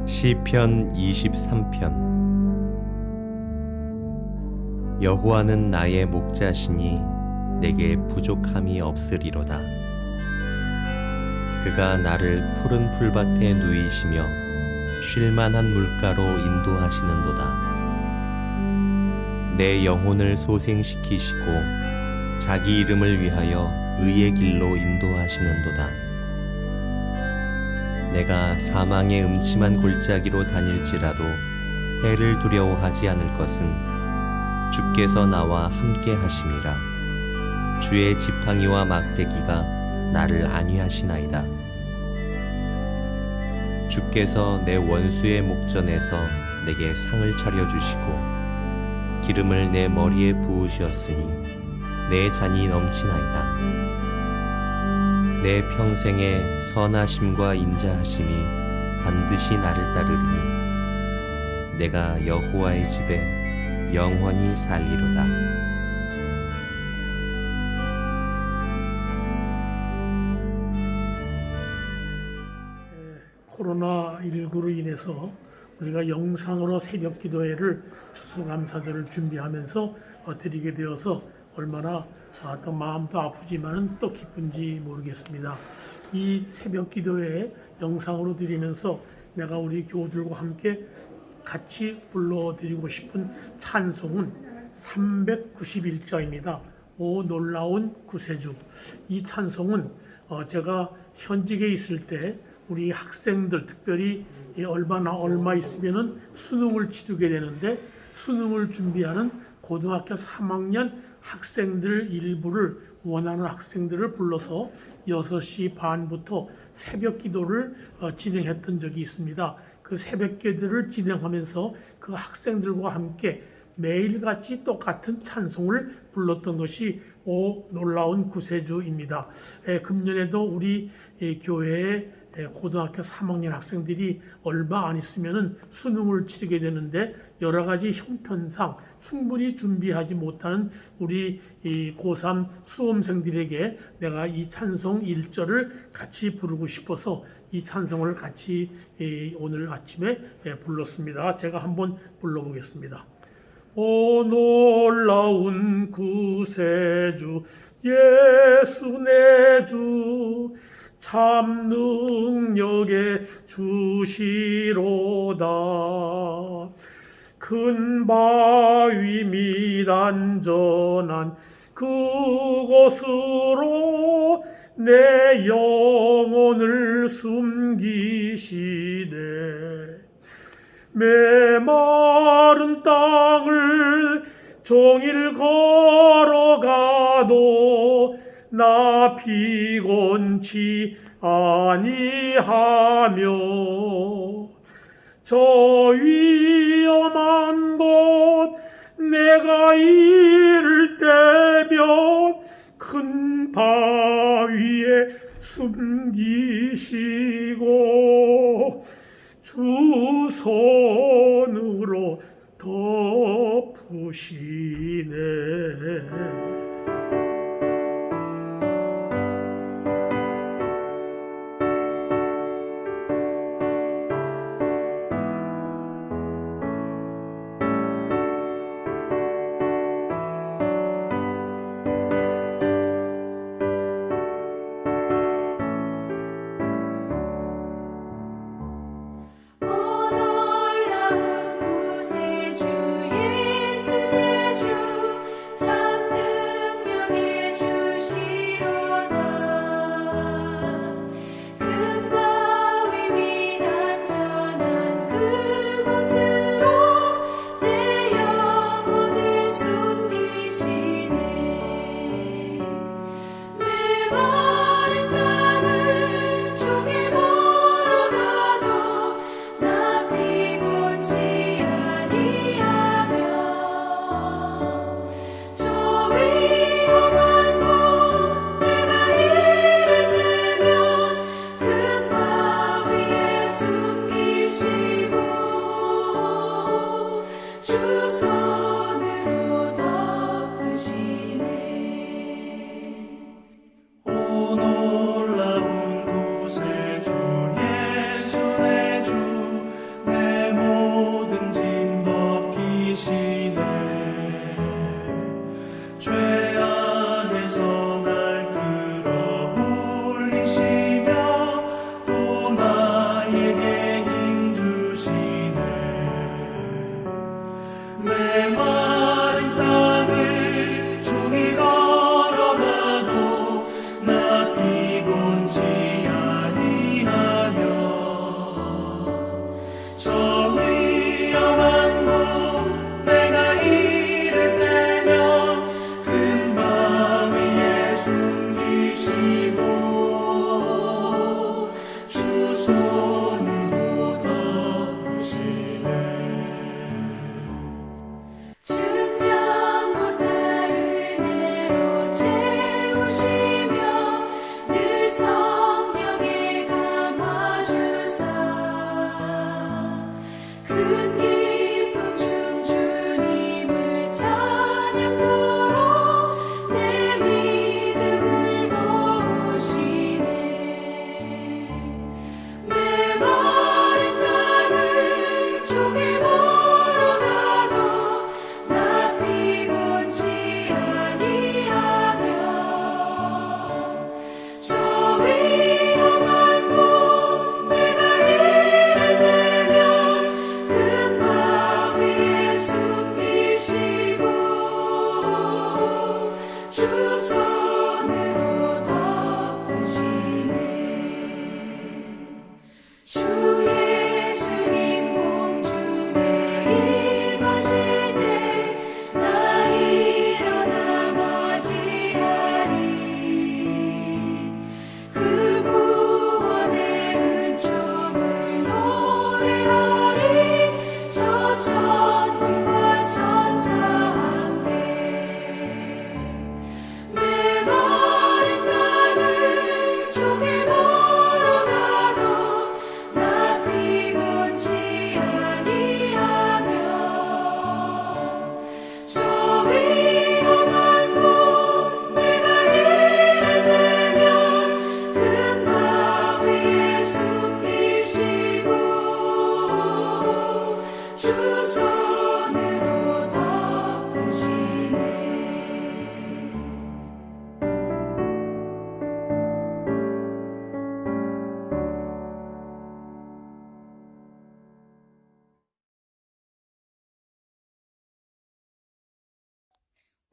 시편 23편. 여호와는 나의 목자시니 내게 부족함이 없으리로다. 그가 나를 푸른 풀밭에 누이시며 쉴만한 물가로 인도하시는도다. 내 영혼을 소생시키시고 자기 이름을 위하여 의의 길로 인도하시는도다. 내가 사망의 음침한 골짜기로 다닐지라도 해를 두려워하지 않을 것은 주께서 나와 함께 하심이라. 주의 지팡이와 막대기가 나를 안위하시나이다. 주께서 내 원수의 목전에서 내게 상을 차려주시고 기름을 내 머리에 부으셨으니 내 잔이 넘치나이다. 내 평생에 선하심과 인자하심이 반드시 나를 따르리니 내가 여호와의 집에 영원히 살리로다. 코로나19로 인해서 우리가 영상으로 새벽 기도회를 추수감사절을 준비하면서 드리게 되어서 얼마나 또 마음도 아프지만은 또 기쁜지 모르겠습니다. 이 새벽 기도회 영상으로 드리면서 내가 우리 교우들과 함께 같이 불러드리고 싶은 찬송은 391자입니다. 오 놀라운 구세주. 이 찬송은 제가 현직에 있을 때 우리 학생들, 특별히 얼마 있으면은 수능을 치르게 되는데 수능을 준비하는 고등학교 3학년 학생들 일부를 원하는 학생들을 불러서 6시 반부터 새벽 기도를 진행했던 적이 있습니다. 그 새벽 기도를 진행하면서 그 학생들과 함께 매일같이 똑같은 찬송을 불렀던 것이 오 놀라운 구세주입니다. 금년에도 우리 교회에 고등학교 3학년 학생들이 얼마 안 있으면은 수능을 치르게 되는데 여러 가지 형편상 충분히 준비하지 못하는 우리 고3 수험생들에게 내가 이 찬송 1절을 같이 부르고 싶어서 이 찬송을 같이 오늘 아침에 불렀습니다. 제가 한번 불러보겠습니다. 오 놀라운 구세주 예수 내 주 참 능력의 주시로다. 큰 바위 및 안전한 그곳으로 내 영혼을 숨기시네. 메마른 땅을 종일 걸어가도 나 피곤치 아니하며 저 위험한 곳 내가 이를 때면 큰 바위에 숨기시고 주 손으로 덮으시네. 놀라운 구세주 예수 내 주 참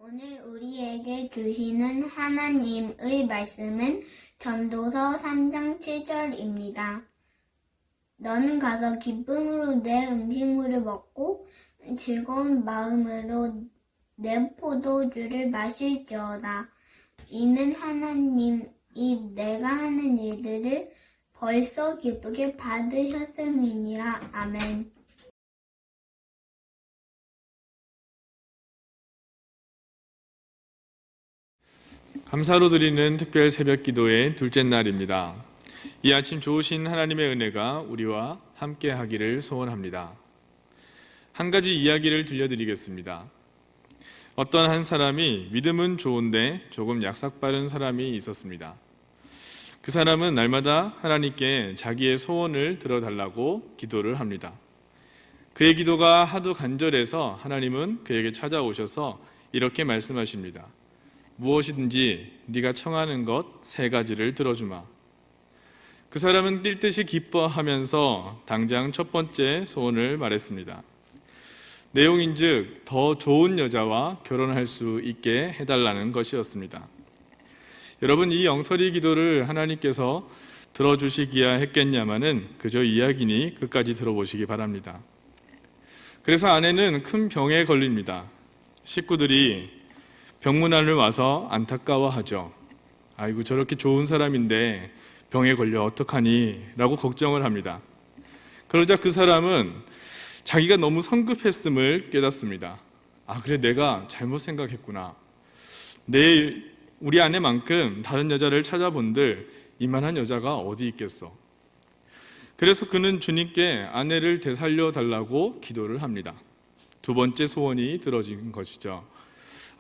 오늘 우리에게 주시는 하나님의 말씀은 전도서 3장 7절입니다. 너는 가서 기쁨으로 내 음식물을 먹고 즐거운 마음으로 내 포도주를 마실지어다. 이는 하나님이 내가 하는 일들을 벌써 기쁘게 받으셨음이니라. 아멘. 감사로 드리는 특별 새벽 기도의 둘째 날입니다. 이 아침 좋으신 하나님의 은혜가 우리와 함께 하기를 소원합니다. 한 가지 이야기를 들려드리겠습니다. 어떤 한 사람이 믿음은 좋은데 조금 약삭빠른 사람이 있었습니다. 그 사람은 날마다 하나님께 자기의 소원을 들어달라고 기도를 합니다. 그의 기도가 하도 간절해서 하나님은 그에게 찾아오셔서 이렇게 말씀하십니다. 무엇이든지 네가 청하는 것 3가지를 들어주마. 그 사람은 뛸 듯이 기뻐하면서 당장 첫 번째 소원을 말했습니다. 내용인즉 더 좋은 여자와 결혼할 수 있게 해달라는 것이었습니다. 여러분, 이 엉터리 기도를 하나님께서 들어주시기야 했겠냐마는 그저 이야기니 끝까지 들어보시기 바랍니다. 그래서 아내는 큰 병에 걸립니다. 식구들이 병문안을 와서 안타까워하죠. 아이고, 저렇게 좋은 사람인데 병에 걸려 어떡하니? 라고 걱정을 합니다. 그러자 그 사람은 자기가 너무 성급했음을 깨닫습니다. 아, 그래, 내가 잘못 생각했구나. 우리 아내만큼 다른 여자를 찾아본들 이만한 여자가 어디 있겠어. 그래서 그는 주님께 아내를 되살려 달라고 기도를 합니다. 두 번째 소원이 들어진 것이죠.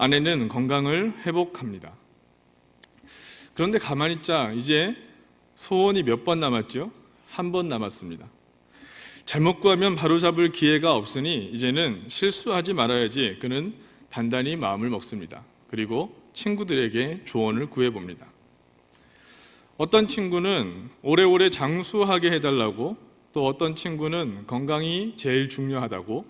아내는 건강을 회복합니다. 그런데 가만히 있자, 이제 소원이 몇 번 남았죠? 1번 남았습니다. 잘못 구하면 바로잡을 기회가 없으니 이제는 실수하지 말아야지 그는 단단히 마음을 먹습니다. 그리고 친구들에게 조언을 구해봅니다. 어떤 친구는 오래오래 장수하게 해달라고, 또 어떤 친구는 건강이 제일 중요하다고,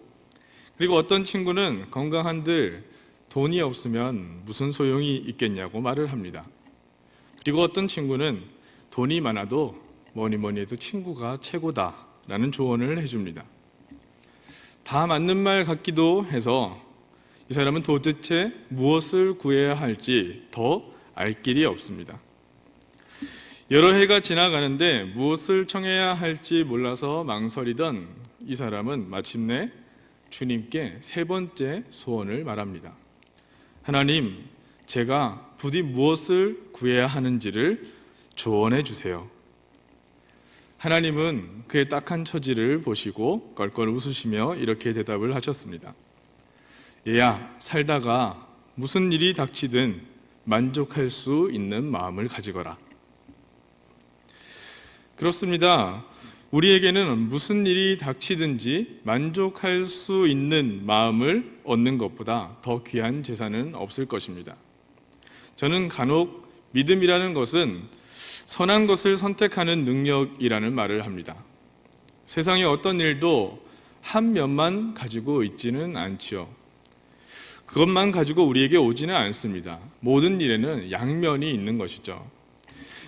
그리고 어떤 친구는 건강한들 돈이 없으면 무슨 소용이 있겠냐고 말을 합니다. 그리고 어떤 친구는 돈이 많아도 뭐니 해도 친구가 최고다라는 조언을 해줍니다. 다 맞는 말 같기도 해서 이 사람은 도대체 무엇을 구해야 할지 더 알 길이 없습니다. 여러 해가 지나가는데 무엇을 청해야 할지 몰라서 망설이던 이 사람은 마침내 주님께 3번째 소원을 말합니다. 하나님, 제가 부디 무엇을 구해야 하는지를 조언해 주세요. 하나님은 그의 딱한 처지를 보시고 껄껄 웃으시며 이렇게 대답을 하셨습니다. 얘야, 살다가 무슨 일이 닥치든 만족할 수 있는 마음을 가지거라. 그렇습니다. 우리에게는 무슨 일이 닥치든지 만족할 수 있는 마음을 얻는 것보다 더 귀한 재산은 없을 것입니다. 저는 간혹 믿음이라는 것은 선한 것을 선택하는 능력이라는 말을 합니다. 세상의 어떤 일도 한 면만 가지고 있지는 않지요. 그것만 가지고 우리에게 오지는 않습니다. 모든 일에는 양면이 있는 것이죠.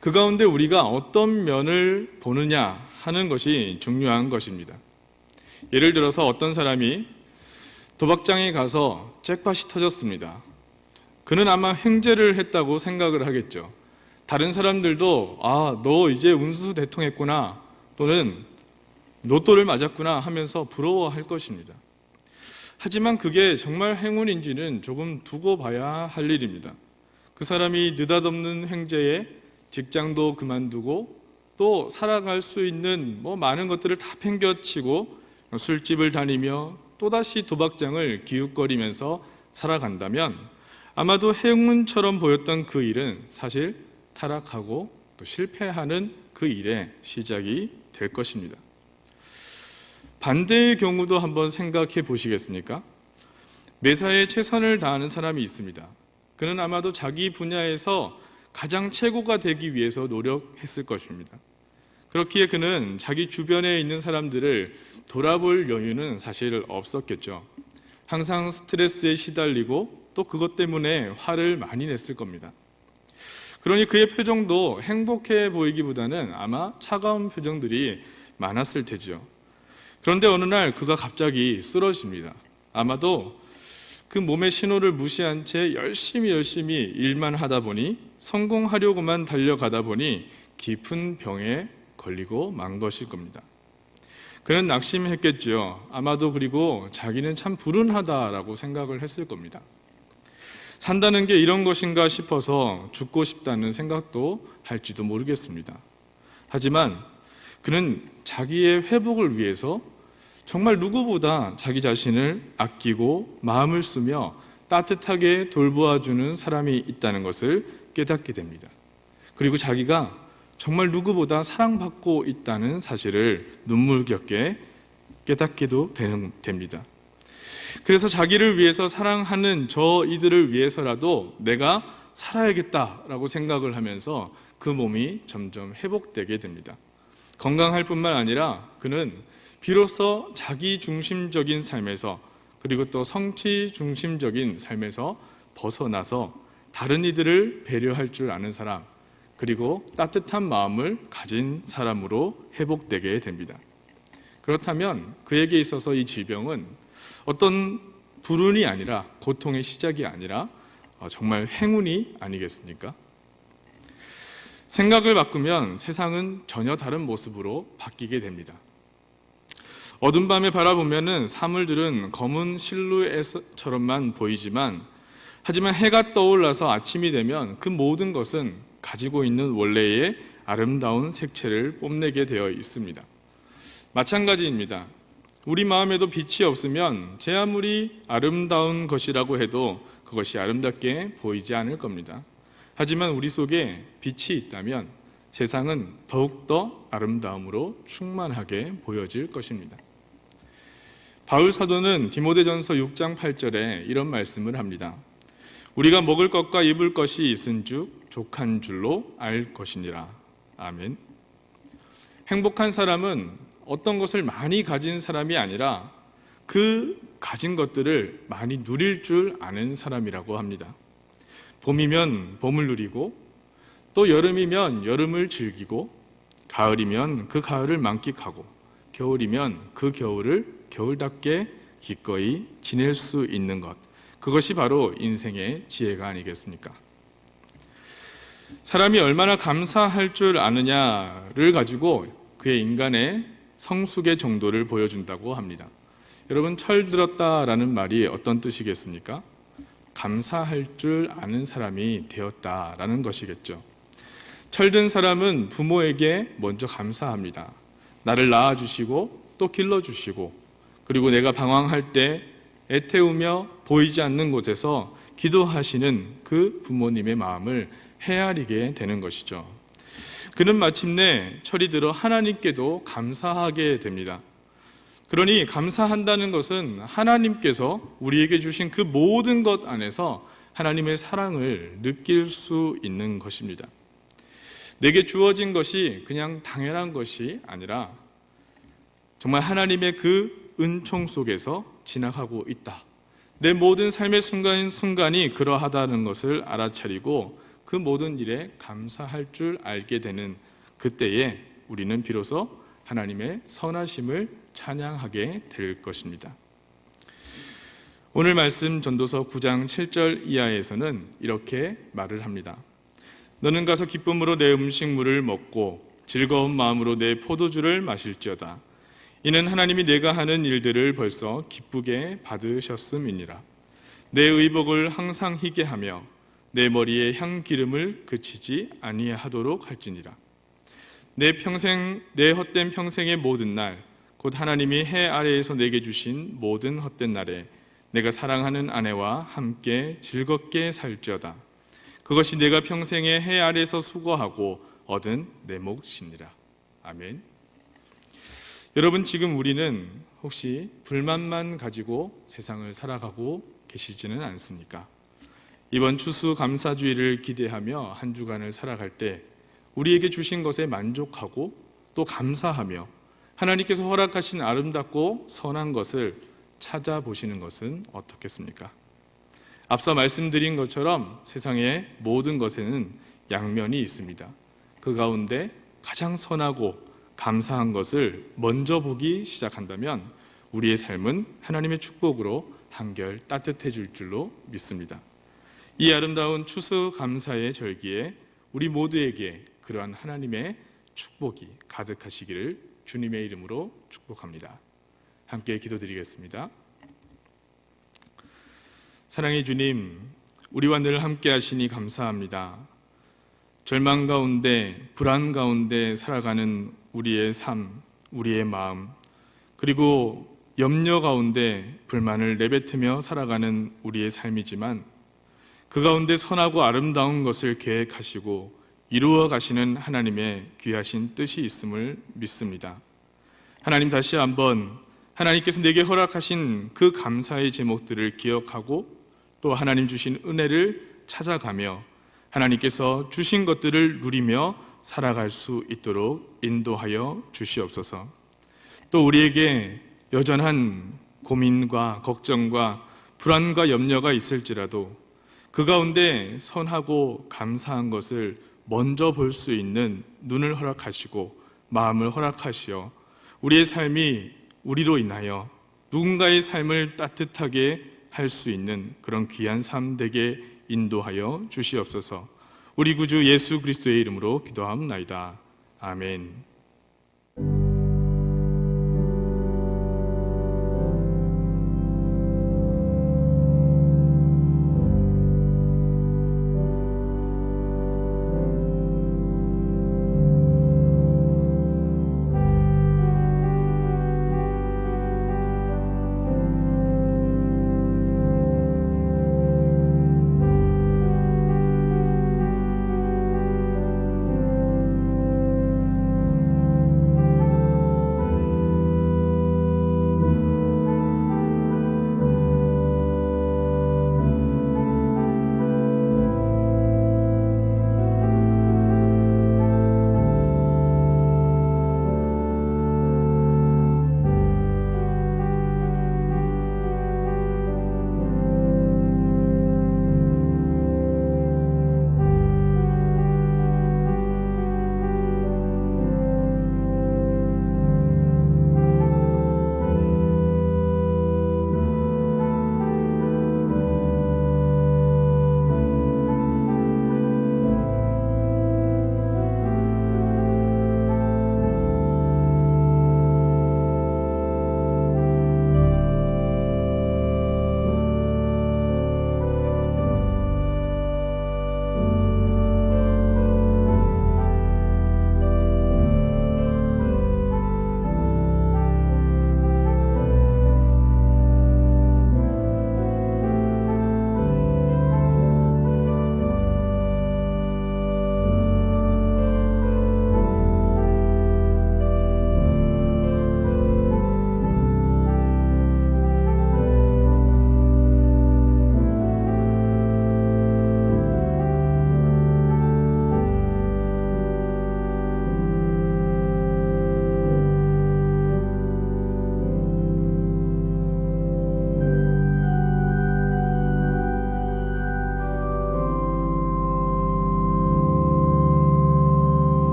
그 가운데 우리가 어떤 면을 보느냐 하는 것이 중요한 것입니다. 예를 들어서 어떤 사람이 도박장에 가서 잭팟이 터졌습니다. 그는 아마 횡재를 했다고 생각을 하겠죠. 다른 사람들도 아, 너 이제 운수 대통했구나, 또는 로또를 맞았구나 하면서 부러워할 것입니다. 하지만 그게 정말 행운인지는 조금 두고 봐야 할 일입니다. 그 사람이 느닷없는 횡재에 직장도 그만두고 또 살아갈 수 있는 많은 것들을 다 팽겨치고 술집을 다니며 또다시 도박장을 기웃거리면서 살아간다면 아마도 행운처럼 보였던 그 일은 사실 타락하고 또 실패하는 그 일의 시작이 될 것입니다. 반대의 경우도 한번 생각해 보시겠습니까? 매사에 최선을 다하는 사람이 있습니다. 그는 아마도 자기 분야에서 가장 최고가 되기 위해서 노력했을 것입니다. 그렇기에 그는 자기 주변에 있는 사람들을 돌아볼 여유는 사실 없었겠죠. 항상 스트레스에 시달리고 또 그것 때문에 화를 많이 냈을 겁니다. 그러니 그의 표정도 행복해 보이기보다는 아마 차가운 표정들이 많았을 테지요. 그런데 어느 날 그가 갑자기 쓰러집니다. 아마도 그 몸의 신호를 무시한 채 열심히 일만 하다 보니, 성공하려고만 달려가다 보니 깊은 병에 걸리고 만 것일 겁니다. 그는 낙심했겠지요. 아마도 그리고 자기는 참 불운하다라고 생각을 했을 겁니다. 산다는 게 이런 것인가 싶어서 죽고 싶다는 생각도 할지도 모르겠습니다. 하지만 그는 자기의 회복을 위해서 정말 누구보다 자기 자신을 아끼고 마음을 쓰며 따뜻하게 돌보아주는 사람이 있다는 것을 깨닫게 됩니다. 그리고 자기가 정말 누구보다 사랑받고 있다는 사실을 눈물겹게 깨닫게도 됩니다. 그래서 자기를 위해서 사랑하는 이들을 위해서라도 내가 살아야겠다라고 생각을 하면서 그 몸이 점점 회복되게 됩니다. 건강할 뿐만 아니라 그는 비로소 자기 중심적인 삶에서, 그리고 또 성취 중심적인 삶에서 벗어나서 다른 이들을 배려할 줄 아는 사람, 그리고 따뜻한 마음을 가진 사람으로 회복되게 됩니다. 그렇다면 그에게 있어서 이 질병은 어떤 불운이 아니라, 고통의 시작이 아니라 정말 행운이 아니겠습니까? 생각을 바꾸면 세상은 전혀 다른 모습으로 바뀌게 됩니다. 어두운 밤에 바라보면 사물들은 검은 실루엣처럼만 보이지만, 하지만 해가 떠올라서 아침이 되면 그 모든 것은 가지고 있는 원래의 아름다운 색채를 뽐내게 되어 있습니다. 마찬가지입니다. 우리 마음에도 빛이 없으면 제 아무리 아름다운 것이라고 해도 그것이 아름답게 보이지 않을 겁니다. 하지만 우리 속에 빛이 있다면 세상은 더욱더 아름다움으로 충만하게 보여질 것입니다. 바울 사도는 디모데전서 6장 8절에 이런 말씀을 합니다. 우리가 먹을 것과 입을 것이 있은즉 족한 줄로 알 것이니라. 아멘. 행복한 사람은 어떤 것을 많이 가진 사람이 아니라 그 가진 것들을 많이 누릴 줄 아는 사람이라고 합니다. 봄이면 봄을 누리고, 또 여름이면 여름을 즐기고, 가을이면 그 가을을 만끽하고, 겨울이면 그 겨울을 겨울답게 기꺼이 지낼 수 있는 것, 그것이 바로 인생의 지혜가 아니겠습니까? 사람이 얼마나 감사할 줄 아느냐를 가지고 그의 인간의 성숙의 정도를 보여준다고 합니다. 여러분, 철들었다라는 말이 어떤 뜻이겠습니까? 감사할 줄 아는 사람이 되었다라는 것이겠죠. 철든 사람은 부모에게 먼저 감사합니다. 나를 낳아주시고 또 길러주시고, 그리고 내가 방황할 때 애태우며 보이지 않는 곳에서 기도하시는 그 부모님의 마음을 헤아리게 되는 것이죠. 그는 마침내 철이 들어 하나님께도 감사하게 됩니다. 그러니 감사한다는 것은 하나님께서 우리에게 주신 그 모든 것 안에서 하나님의 사랑을 느낄 수 있는 것입니다. 내게 주어진 것이 그냥 당연한 것이 아니라 정말 하나님의 그 은총 속에서 지나가고 있다. 내 모든 삶의 순간이 그러하다는 것을 알아차리고 그 모든 일에 감사할 줄 알게 되는 그때에 우리는 비로소 하나님의 선하심을 찬양하게 될 것입니다. 오늘 말씀 전도서 9장 7절 이하에서는 이렇게 말을 합니다. 너는 가서 기쁨으로 내 음식물을 먹고 즐거운 마음으로 내 포도주를 마실지어다. 이는 하나님이 내가 하는 일들을 벌써 기쁘게 받으셨음이니라. 내 의복을 항상 희게 하며 내 머리에 향기름을 그치지 아니하도록 할지니라. 내 헛된 평생의 모든 날, 곧 하나님이 해 아래에서 내게 주신 모든 헛된 날에 내가 사랑하는 아내와 함께 즐겁게 살지어다. 그것이 내가 평생에 해 아래에서 수고하고 얻은 내 몫이니라. 아멘. 여러분, 지금 우리는 혹시 불만만 가지고 세상을 살아가고 계시지는 않습니까? 이번 추수감사주의를 기대하며 한 주간을 살아갈 때 우리에게 주신 것에 만족하고 또 감사하며 하나님께서 허락하신 아름답고 선한 것을 찾아보시는 것은 어떻겠습니까? 앞서 말씀드린 것처럼 세상의 모든 것에는 양면이 있습니다. 그 가운데 가장 선하고 감사한 것을 먼저 보기 시작한다면 우리의 삶은 하나님의 축복으로 한결 따뜻해질 줄로 믿습니다. 이 아름다운 추수감사의 절기에 우리 모두에게 그러한 하나님의 축복이 가득하시기를 주님의 이름으로 축복합니다. 함께 기도드리겠습니다. 사랑의 주님, 우리와 늘 함께 하시니 감사합니다. 절망 가운데, 불안 가운데 살아가는 우리의 삶, 우리의 마음, 그리고 염려 가운데 불만을 내뱉으며 살아가는 우리의 삶이지만 그 가운데 선하고 아름다운 것을 계획하시고 이루어 가시는 하나님의 귀하신 뜻이 있음을 믿습니다. 하나님, 다시 한번 하나님께서 내게 허락하신 그 감사의 제목들을 기억하고 또 하나님 주신 은혜를 찾아가며 하나님께서 주신 것들을 누리며 살아갈 수 있도록 인도하여 주시옵소서. 또 우리에게 여전한 고민과 걱정과 불안과 염려가 있을지라도 그 가운데 선하고 감사한 것을 먼저 볼 수 있는 눈을 허락하시고 마음을 허락하시어 우리의 삶이 우리로 인하여 누군가의 삶을 따뜻하게 할 수 있는 그런 귀한 삶 되게 인도하여 주시옵소서. 우리 구주 예수 그리스도의 이름으로 기도하옵나이다. 아멘.